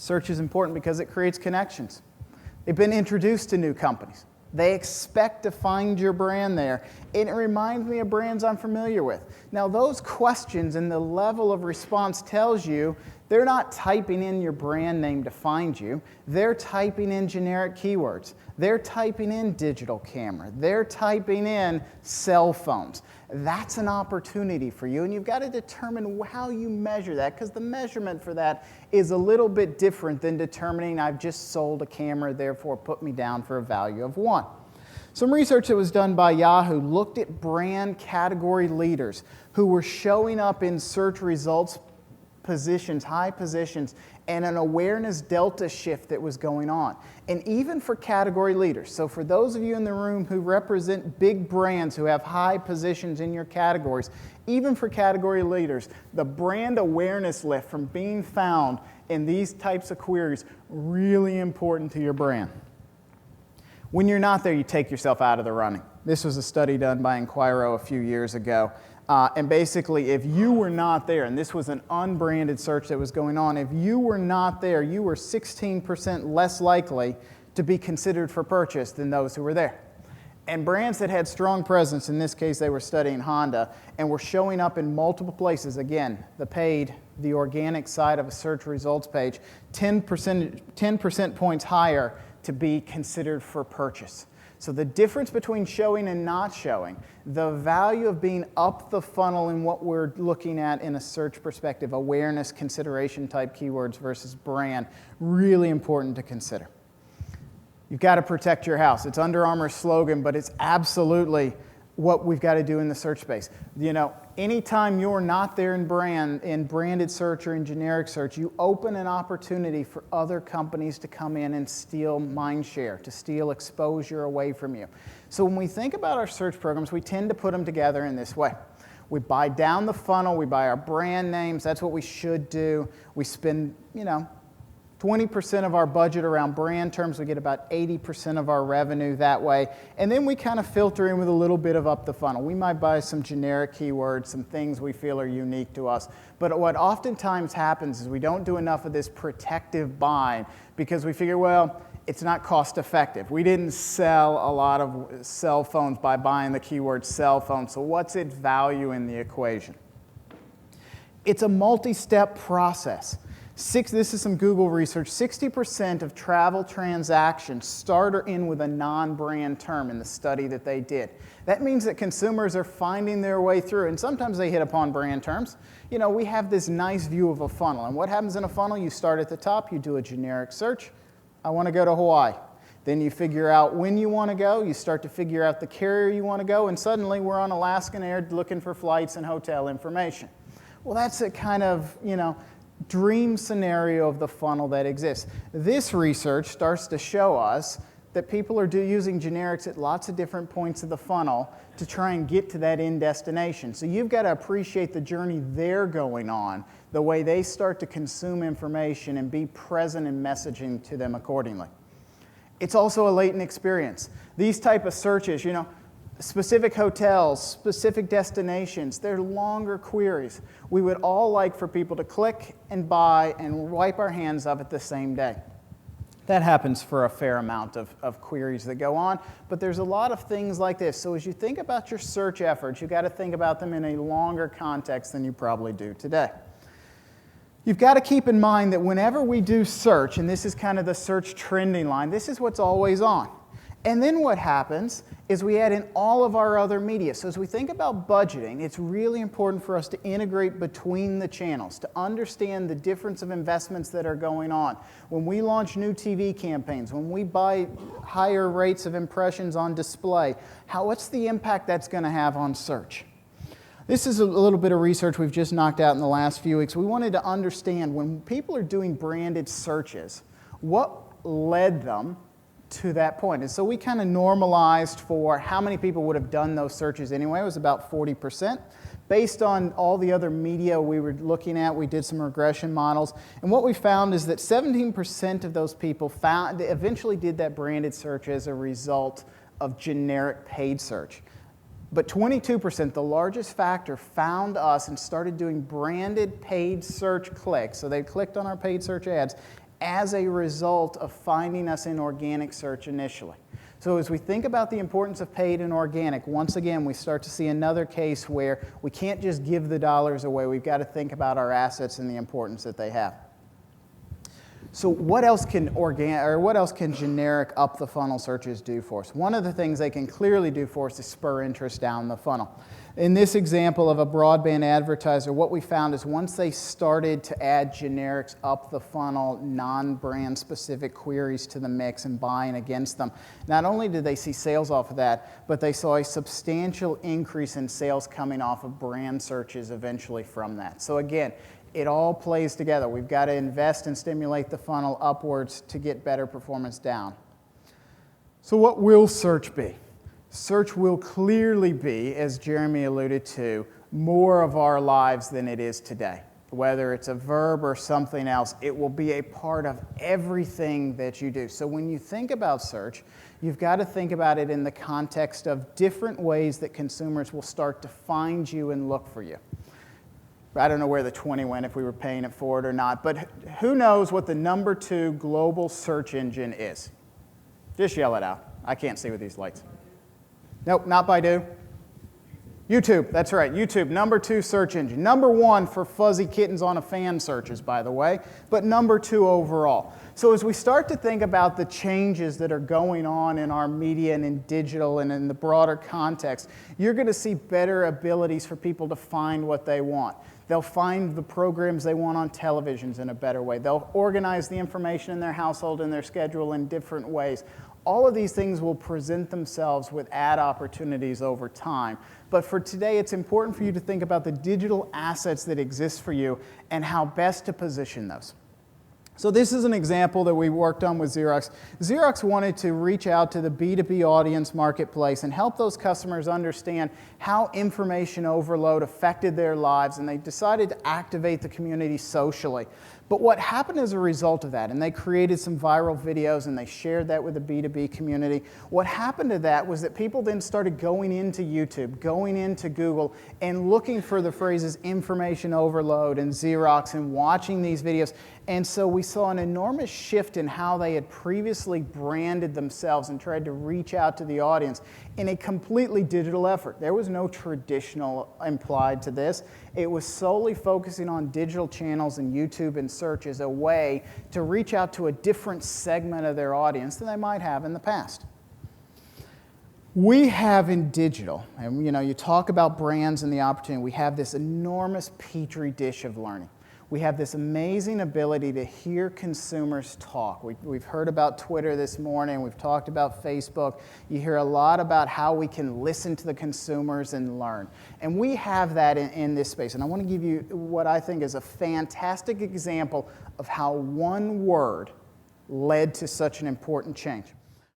Search is important because it creates connections. They've been introduced to new companies. They expect to find your brand there. It reminds me of brands I'm familiar with. Now, those questions and the level of response tells you they're not typing in your brand name to find you. They're typing in generic keywords. They're typing in digital camera. They're typing in cell phones. That's an opportunity for you, and you've got to determine how you measure that, because the measurement for that is a little bit different than determining I've just sold a camera, therefore put me down for a value of 1. Some research that was done by Yahoo looked at brand category leaders who were showing up in search results positions, high positions, and an awareness delta shift that was going on. And even for category leaders, so for those of you in the room who represent big brands who have high positions in your categories, even for category leaders, the brand awareness lift from being found in these types of queries, really important to your brand. When you're not there, you take yourself out of the running. This was a study done by Enquiro a few years ago. And basically, if you were not there, and this was an unbranded search that was going on, if you were not there, you were 16% less likely to be considered for purchase than those who were there. And brands that had strong presence, in this case they were studying Honda, and were showing up in multiple places, again, the paid, the organic side of a search results page, 10 percent points higher to be considered for purchase. So the difference between showing and not showing, the value of being up the funnel in what we're looking at in a search perspective, awareness, consideration type keywords versus brand, really important to consider. You've got to protect your house. It's Under Armour's slogan, but it's absolutely what we've got to do in the search space. You know, anytime you're not there in branded search or in generic search, you open an opportunity for other companies to come in and steal mind share, to steal exposure away from you. So when we think about our search programs, we tend to put them together in this way. We buy down the funnel, we buy our brand names, that's what we should do. We spend, 20% of our budget around brand terms, we get about 80% of our revenue that way. And then we kind of filter in with a little bit of up the funnel. We might buy some generic keywords, some things we feel are unique to us. But what oftentimes happens is we don't do enough of this protective buying because we figure, well, it's not cost effective. We didn't sell a lot of cell phones by buying the keyword cell phone, so what's its value in the equation? It's a multi-step process. This is some Google research. 60% of travel transactions start in with a non-brand term in the study that they did. That means that consumers are finding their way through, and sometimes they hit upon brand terms. We have this nice view of a funnel, and what happens in a funnel? You start at the top, you do a generic search. I want to go to Hawaii. Then you figure out when you want to go, you start to figure out the carrier you want to go, and suddenly we're on Alaskan Air looking for flights and hotel information. Well, that's a kind of, dream scenario of the funnel that exists. This research starts to show us that people are using generics at lots of different points of the funnel to try and get to that end destination. So you've got to appreciate the journey they're going on, the way they start to consume information and be present in messaging to them accordingly. It's also a latent experience. These type of searches, specific hotels, specific destinations, they're longer queries. We would all like for people to click and buy and wipe our hands of it the same day. That happens for a fair amount of queries that go on, but there's a lot of things like this. So as you think about your search efforts, you've got to think about them in a longer context than you probably do today. You've got to keep in mind that whenever we do search, and this is kind of the search trending line, this is what's always on. And then what happens is we add in all of our other media. So as we think about budgeting, it's really important for us to integrate between the channels, to understand the difference of investments that are going on. When we launch new TV campaigns, when we buy higher rates of impressions on display, what's the impact that's going to have on search? This is a little bit of research we've just knocked out in the last few weeks. We wanted to understand when people are doing branded searches, what led them to that point. And so we kind of normalized for how many people would have done those searches anyway. It was about 40%. Based on all the other media we were looking at, we did some regression models. And what we found is that 17% of those people they eventually did that branded search as a result of generic paid search. But 22%, the largest factor, found us and started doing branded paid search clicks. So they clicked on our paid search ads as a result of finding us in organic search initially. So as we think about the importance of paid and organic, once again, we start to see another case where we can't just give the dollars away. We've got to think about our assets and the importance that they have. So what else can generic up the funnel searches do for us? One of the things they can clearly do for us is spur interest down the funnel. In this example of a broadband advertiser, what we found is once they started to add generics up the funnel, non-brand specific queries to the mix and buying against them, not only did they see sales off of that, but they saw a substantial increase in sales coming off of brand searches eventually from that. So again, it all plays together. We've got to invest and stimulate the funnel upwards to get better performance down. So what will search be? Search will clearly be, as Jeremy alluded to, more of our lives than it is today. Whether it's a verb or something else, it will be a part of everything that you do. So when you think about search, you've got to think about it in the context of different ways that consumers will start to find you and look for you. I don't know where the 20 went, if we were paying it forward or not, but who knows what the number 2 global search engine is? Just yell it out. I can't see with these lights. Nope, not Baidu. YouTube, that's right, YouTube, number 2 search engine. Number 1 for fuzzy kittens on a fan searches, by the way, but number 2 overall. So as we start to think about the changes that are going on in our media and in digital and in the broader context, you're going to see better abilities for people to find what they want. They'll find the programs they want on televisions in a better way. They'll organize the information in their household and their schedule in different ways. All of these things will present themselves with ad opportunities over time. But for today, it's important for you to think about the digital assets that exist for you and how best to position those. So this is an example that we worked on with Xerox. Xerox wanted to reach out to the B2B audience marketplace and help those customers understand how information overload affected their lives, and they decided to activate the community socially. But what happened as a result of that, and they created some viral videos and they shared that with the B2B community, what happened to that was that people then started going into YouTube, going into Google, and looking for the phrases information overload and Xerox and watching these videos. And so we saw an enormous shift in how they had previously branded themselves and tried to reach out to the audience in a completely digital effort. There was no traditional implied to this. It was solely focusing on digital channels and YouTube and search as a way to reach out to a different segment of their audience than they might have in the past. We have in digital, and you talk about brands and the opportunity, we have this enormous petri dish of learning. We have this amazing ability to hear consumers talk. We've heard about Twitter this morning. We've talked about Facebook. You hear a lot about how we can listen to the consumers and learn. And we have that in this space. And I want to give you what I think is a fantastic example of how one word led to such an important change.